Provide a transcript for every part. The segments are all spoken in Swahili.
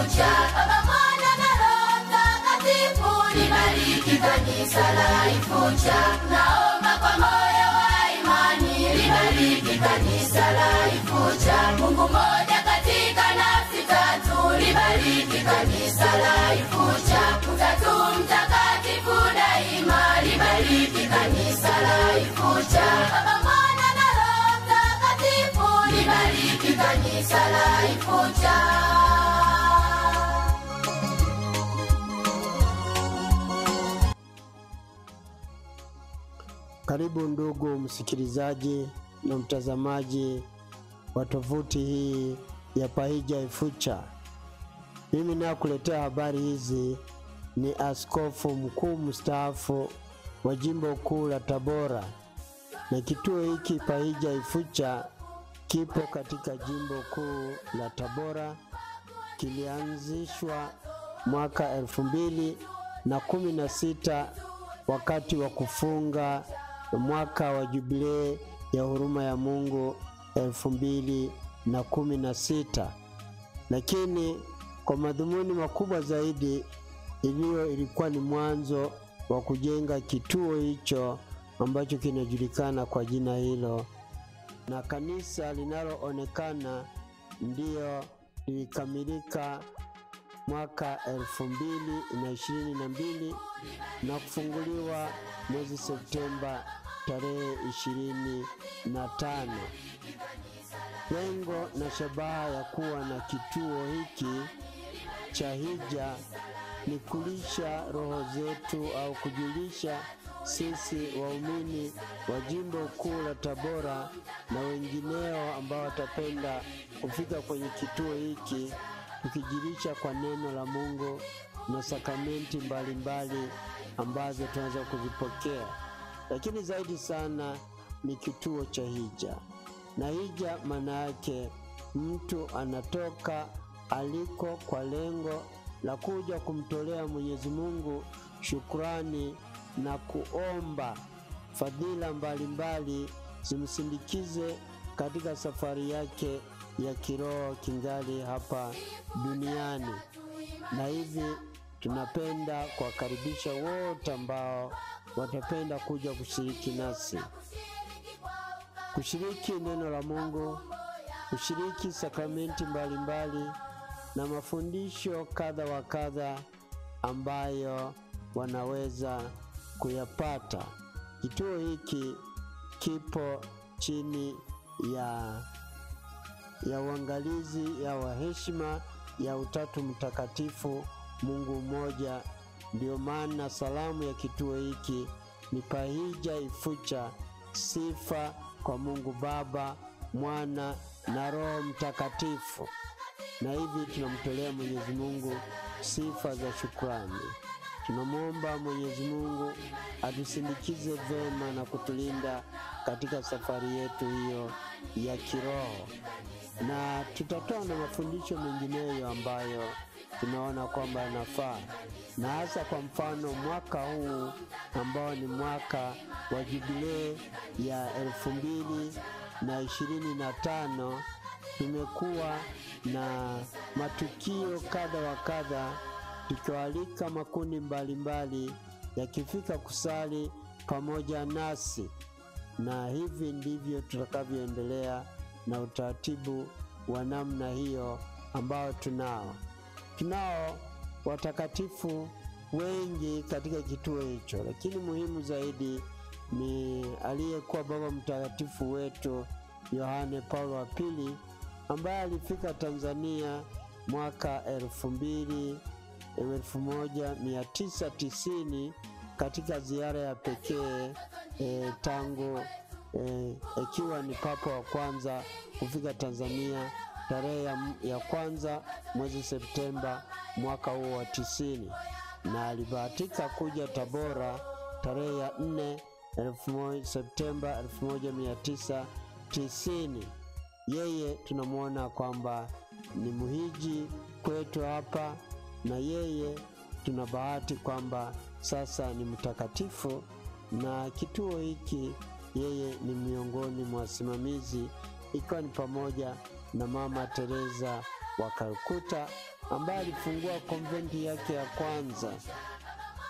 Ifucha. Baba, Mwana na Roho Mtakatifu, libariki kanisa la Ifucha. Naomba kwa moyo wa imani, libariki kanisa la Ifucha. Mungu mmoja katika nafsi tatu, libariki kanisa la Ifucha. Utatu Mtakatifu daima, libariki kanisa la Ifucha. Baba, Mwana na Roho Mtakatifu, libariki kanisa la Ifucha. Karibu ndugu msikilizaji na mtazamaji wa tovuti hii ya Pahija Ifucha. Mimi nakuletea habari hizi ni askofu mkuu mstaafu wa jimbo kuu la Tabora, na kituo hiki Pahija Ifucha kipo katika jimbo kuu la Tabora. Kilianzishwa mwaka 2016 wakati wa kufunga mwaka wa jubilei ya huruma ya Mungu 2016, lakini kwa madhumuni makubwa zaidi ilikuwa ni mwanzo wa kujenga kituo hicho ambacho kinajulikana kwa jina hilo, na kanisa linaloonekana ndio lilikamilika mwaka 2022 na kufunguliwa mwezi Septemba tarehe 25. Lengo na shabaha ya kuwa na kituo hiki cha hija ni kulisha roho zetu au kujulisha sisi waumini wa jimbo kuu la Tabora na wengineo ambao watapenda kufika kwenye kituo hiki, tukijilisha kwa neno la Mungu na sakramenti mbalimbali ambazo tunaweza kuzipokea. Lakini zaidi sana ni kituo cha hija. Na hija maana yake mtu anatoka aliko kwa lengo la kuja kumtolea Mwenyezi Mungu shukrani na kuomba fadhila mbalimbali zimsindikize katika safari yake ya kiroho kingali hapa duniani. Na hivi tunapenda kuwakaribisha wote ambao watapenda kuja kushiriki nasi, kushiriki neno la Mungu, kushiriki sakramenti mbalimbali na mafundisho kadha wa kadha ambayo wanaweza kuyapata. Kituo hiki kipo chini ya uangalizi ya waheshima ya Utatu Mtakatifu Mungu mmoja. Ndio maana salamu ya kituo hiki ni Pahija Ifucha, sifa kwa Mungu Baba, Mwana na Roho Mtakatifu. Na hivi tunamtolea Mwenyezi Mungu sifa za shukrani. Tunamwomba Mwenyezi Mungu atusindikize vema na kutulinda katika safari yetu hiyo ya kiroho. Na tutatoa na mafundisho mengineyo ambayo tunaona kwamba yanafaa, na hasa kwa mfano mwaka huu ambao ni mwaka wa jubilei ya 2025 tumekuwa na matukio kadha wa kadha, tukiwaalika makundi mbalimbali yakifika kusali pamoja nasi. Na hivi ndivyo tutakavyoendelea na utaratibu wa namna hiyo ambao tunao watakatifu wengi katika kituo hicho, lakini muhimu zaidi ni aliyekuwa Baba Mtakatifu wetu Yohane Paulo wa Pili, ambaye alifika Tanzania mwaka 1990 katika ziara ya pekee tangu ikiwa ni papa wa kwanza kufika Tanzania tarehe ya kwanza mwezi Septemba mwaka huo wa 90, na alibahatika kuja Tabora tarehe ya 4 Septemba 1990. Yeye tunamuona kwamba ni muhiji kwetu hapa, na yeye tuna bahati kwamba sasa ni mtakatifu, na kituo hiki yeye ni miongoni mwa wasimamizi, ikiwa ni pamoja na Mama Teresa wa Calcutta ambaye alifungua konventi yake ya kwanza,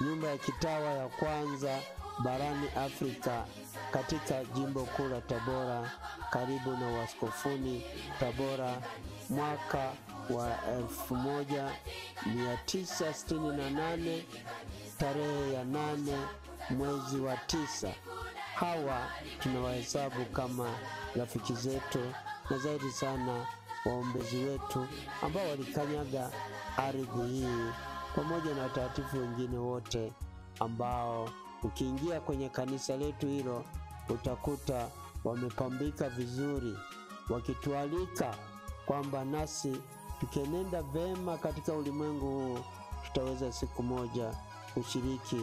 nyumba ya kitawa ya kwanza barani Afrika katika jimbo kuu la Tabora karibu na Waskofuni Tabora mwaka wa 1968 tarehe ya 8 mwezi wa 9. Hawa tunawahesabu kama rafiki zetu na zaidi sana waombezi wetu ambao walikanyaga ardhi hii pamoja na watakatifu wengine wote ambao ukiingia kwenye kanisa letu hilo utakuta wamepambika vizuri, wakitualika kwamba nasi tukienenda vema katika ulimwengu huu tutaweza siku moja kushiriki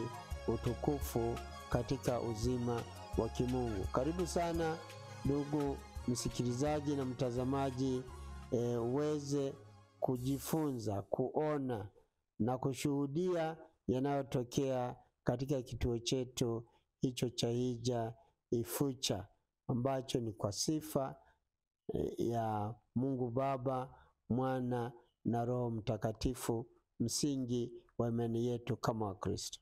utukufu katika uzima wa kimungu. Karibu sana ndugu msikilizaji na mtazamaji, uweze kujifunza, kuona na kushuhudia yanayotokea katika kituo chetu hicho cha Hija Ifucha, ambacho ni kwa sifa ya Mungu Baba, Mwana na Roho Mtakatifu, msingi wa imani yetu kama Wakristo.